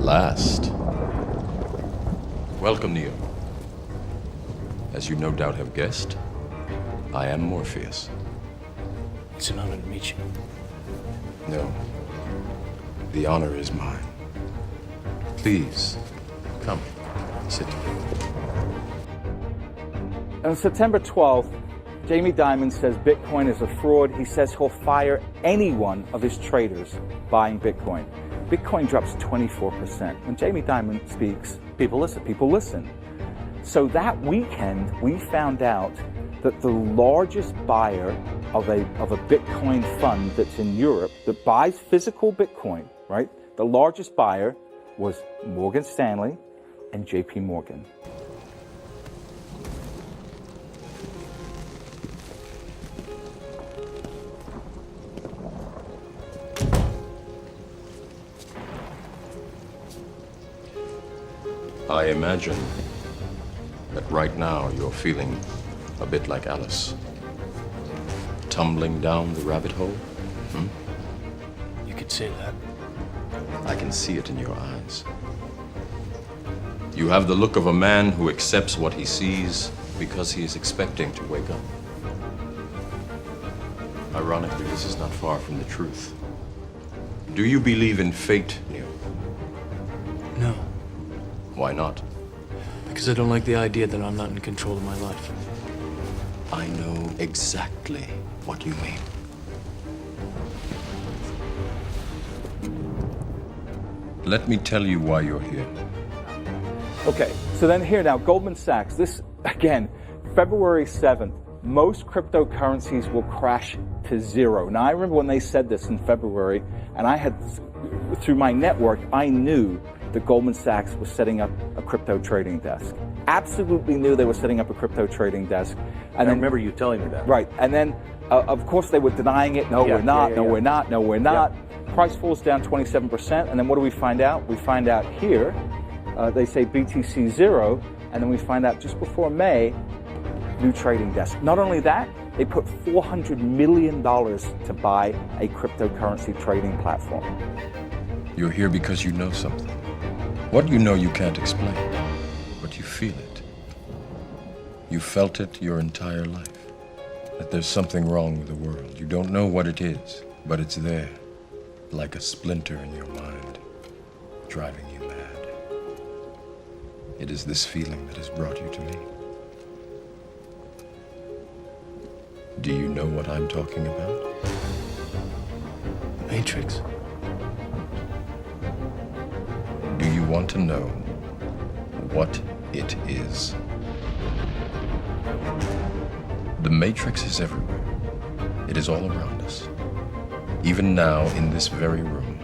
last. Welcome, Neo. As you no doubt have guessed, I am Morpheus. It's an honor to meet you. No. The honor is mine. Please, come, sit. On September 12th, Jamie Dimon says Bitcoin is a fraud. He says he'll fire any one of his traders buying Bitcoin. Bitcoin drops 24%. When Jamie Dimon speaks, people listen. So that weekend, we found out that the largest buyer of a Bitcoin fund that's in Europe that buys physical Bitcoin, right? The largest buyer was Morgan Stanley and JP Morgan. I imagine that right now you're feeling a bit like Alice. Tumbling down the rabbit hole? You could say that. I can see it in your eyes. You have the look of a man who accepts what he sees because he is expecting to wake up. Ironically, this is not far from the truth. Do you believe in fate, Neo? No. Why not? Because I don't like the idea that I'm not in control of my life. I know exactly what you mean. Let me tell you why you're here. Okay, so then here now, Goldman Sachs, this, again, February 7th, most cryptocurrencies will crash to zero. Now, I remember when they said this in February, and I had, through my network, I knew that Goldman Sachs was setting up a crypto trading desk. Absolutely knew they were setting up a crypto trading desk. And I remember you telling me that. Right, and then, of course, they were denying it. No, we're not, no, we're not, no, we're not. Price falls down 27%, and then what do we find out? We find out here, they say BTC 0, and then we find out just before May, new trading desk. Not only that, they put $400 million to buy a cryptocurrency trading platform. You're here because you know something. What you know you can't explain, but you feel it. You felt it your entire life, that there's something wrong with the world. You don't know what it is, but it's there, like a splinter in your mind, driving you mad. It is this feeling that has brought you to me. Do you know what I'm talking about? Matrix. Do you want to know what it is? The Matrix is everywhere. It is all around us. Even now, in this very room.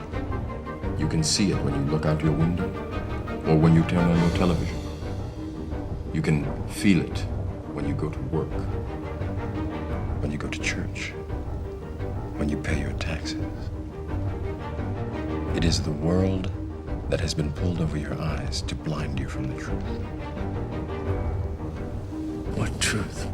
You can see it when you look out your window or when you turn on your television. You can feel it when you go to work, when you go to church, when you pay your taxes. It is the world that has been pulled over your eyes to blind you from the truth. What truth?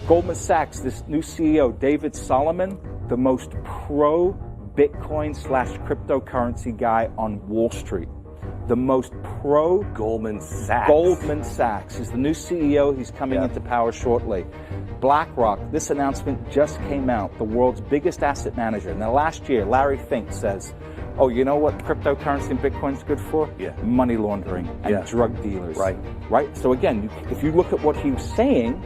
Goldman Sachs, this new CEO, David Solomon, the most pro-Bitcoin/cryptocurrency guy on Wall Street. The most pro Goldman Sachs. Goldman Sachs is the new CEO. He's coming into power shortly. BlackRock, this announcement just came out, the world's biggest asset manager. Now, last year, Larry Fink says, oh, you know what cryptocurrency and Bitcoin's good for? Money laundering and drug dealers. Right? So again, if you look at what he was saying,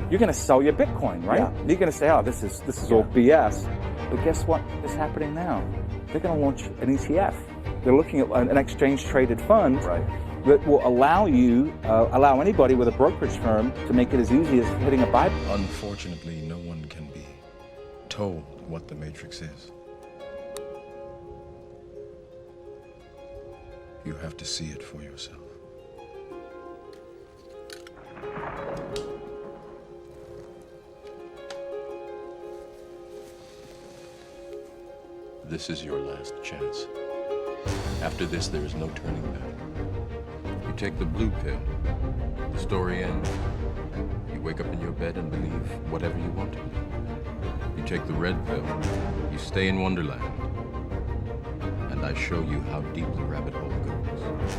you're going to sell your Bitcoin, right? You're going to say, oh, this is all BS. But guess what is happening now? They're going to launch an ETF. They're looking at an exchange-traded fund that will allow anybody with a brokerage firm to make it as easy as hitting a buy. Unfortunately, no one can be told what the Matrix is. You have to see it for yourself. This is your last chance. After this, there is no turning back. You take the blue pill, the story ends. You wake up in your bed and believe whatever you want to. You take the red pill, you stay in Wonderland, I show you how deep the rabbit hole goes.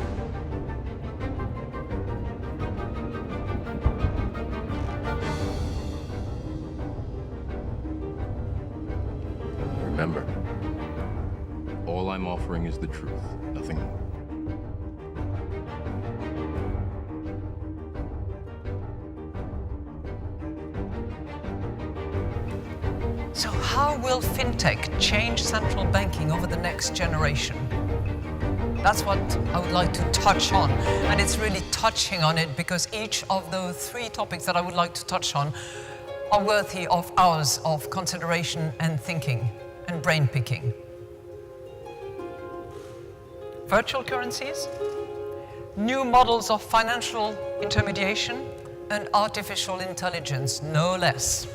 Remember, all I'm offering is the truth, nothing more. So how will fintech change central banking over the next generation? That's what I would like to touch on. And it's really touching on it because each of those three topics that I would like to touch on are worthy of hours of consideration and thinking and brain picking. Virtual currencies, new models of financial intermediation, and artificial intelligence, no less.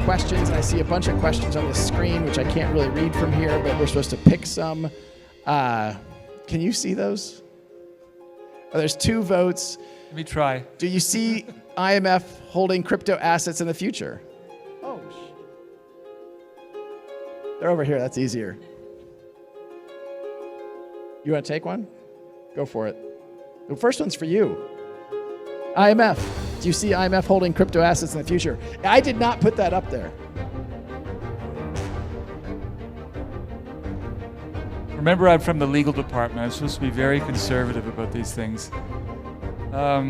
Questions. I see a bunch of questions on the screen, which I can't really read from here, but we're supposed to pick some. Can you see those? Oh, there's 2 votes. Let me try. Do you see IMF holding crypto assets in the future? Oh, they're over here. That's easier. You want to take one? Go for it. The first one's for you. IMF. Do you see IMF holding crypto assets in the future? I did not put that up there. Remember, I'm from the legal department. I'm supposed to be very conservative about these things. I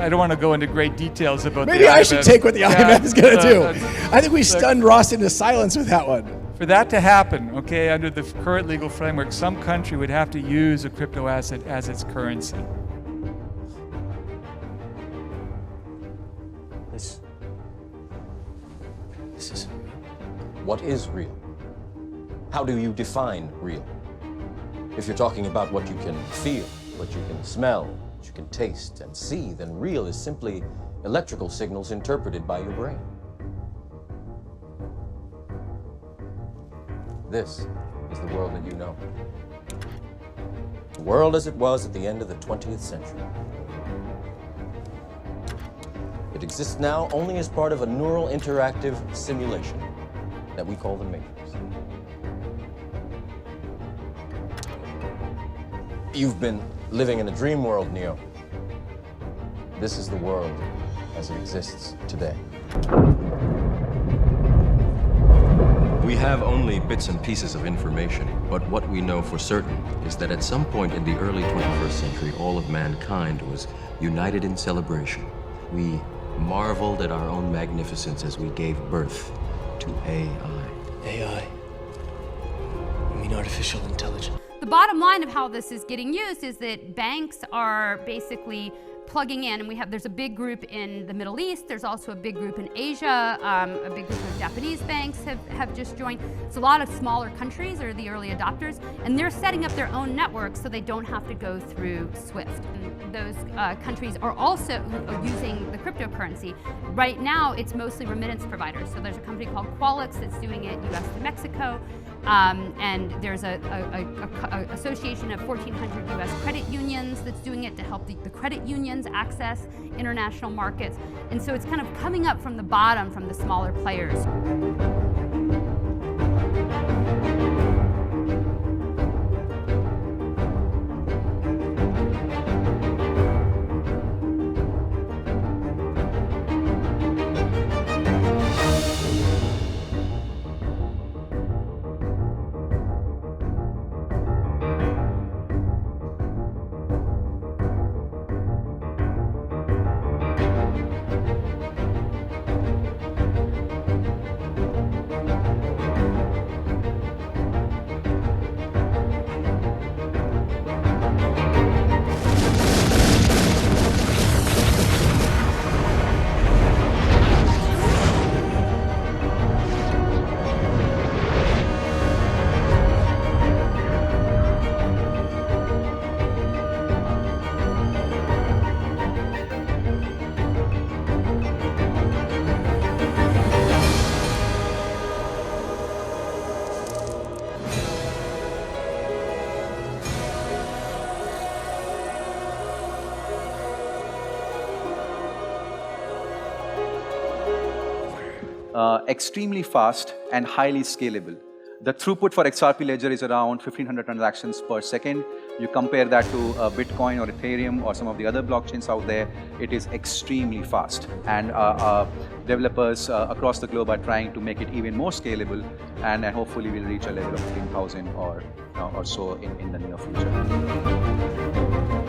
don't want to go into great details about Maybe the IMF. I should take what the IMF is going to do. that's- I think we stunned Ross into silence with that one. For that to happen, okay, under the current legal framework, some country would have to use a crypto asset as its currency. This isn't real. What is real? How do you define real? If you're talking about what you can feel, what you can smell, what you can taste and see, then real is simply electrical signals interpreted by your brain. This is the world that you know. The world as it was at the end of the 20th century. It exists now only as part of a neural interactive simulation that we call the Matrix. You've been living in a dream world, Neo. This is the world as it exists today. We have only bits and pieces of information, but what we know for certain is that at some point in the early 21st century, all of mankind was united in celebration. We marveled at our own magnificence as we gave birth to AI. AI. You mean artificial intelligence? The bottom line of how this is getting used is that banks are basically plugging in, and there's a big group in the Middle East, there's also a big group in Asia, a big group of Japanese banks have just joined. It's a lot of smaller countries are the early adopters, and they're setting up their own networks so they don't have to go through SWIFT. And those countries are also using the cryptocurrency. Right now, it's mostly remittance providers. So there's a company called Qualix that's doing it US to Mexico, and there's a association of 1,400 US credit unions that's doing it to help the credit unions access international markets. And so it's kind of coming up from the bottom, from the smaller players. Extremely fast and highly scalable. The throughput for XRP Ledger is around 1,500 transactions per second. You compare that to Bitcoin or Ethereum or some of the other blockchains out there, it is extremely fast. And developers across the globe are trying to make it even more scalable, and hopefully we'll reach a level of 15,000 or so in the near future.